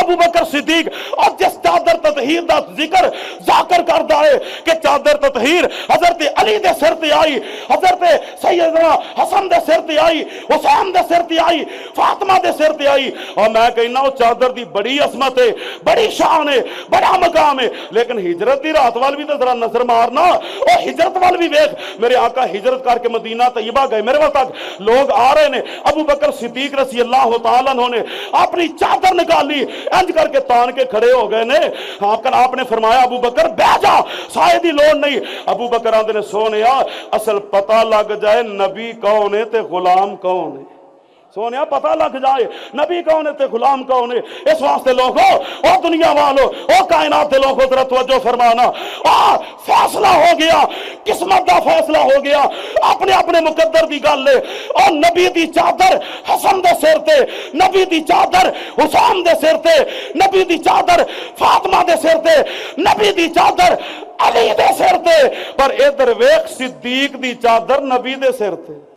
ابو بکر صدیق اور جس چادر تطہیر دا ذکر ذاکر کردا ہے کہ چادر تطہیر حضرت علی دے سر تے آئی، حضرت سیدنا حسن دے سر تے آئی، حسین دے سر تے آئی، فاطمہ دے سر تے آئی، اور میں کہنا وہ چادر دی بڑی عظمت ہے، بڑی شان ہے، بڑا مقام ہے، لیکن ہجرت دی رات وال بھی تو ذرا نظر مارنا، اور ہجرت وال بھی ویکھ، میرے آقا ہجرت کر کے مدینہ طیبہ گئے، میرے وقت تک لوگ آ رہے نے، ابو بکر صدیق رضی اللہ تعالیٰ عنہ نے اپنی چادر نکالی، انج کر کے تان کے کھڑے ہو گئے نے، آپ نے فرمایا ابو بکر بیٹھ جا، سائے دی لوڑ نہیں۔ ابو بکر آندے نے سونیا اصل پتہ لگ جائے نبی کون ہے تے غلام کون ہے، سونیا پتہ لگ جائے نبی کون ہے تے غلام کون ہے۔ اس واسطے لوگوں او دنیا والوں او کائنات دے لوگوں ذرا توجہ فرمانا، فیصلہ ہو گیا، قسمت دا فیصلہ ہو گیا، اپنے اپنے مقدر دی گل ہے، اور نبی دی چادر حسن دے سر تے، نبی دی چادر حسین دے سر تے، نبی دی چادر فاطمہ دے سر تے، نبی دی چادر علی دے سر تے، پر ادھر ویکھ صدیق دی چادر نبی دے سر تے۔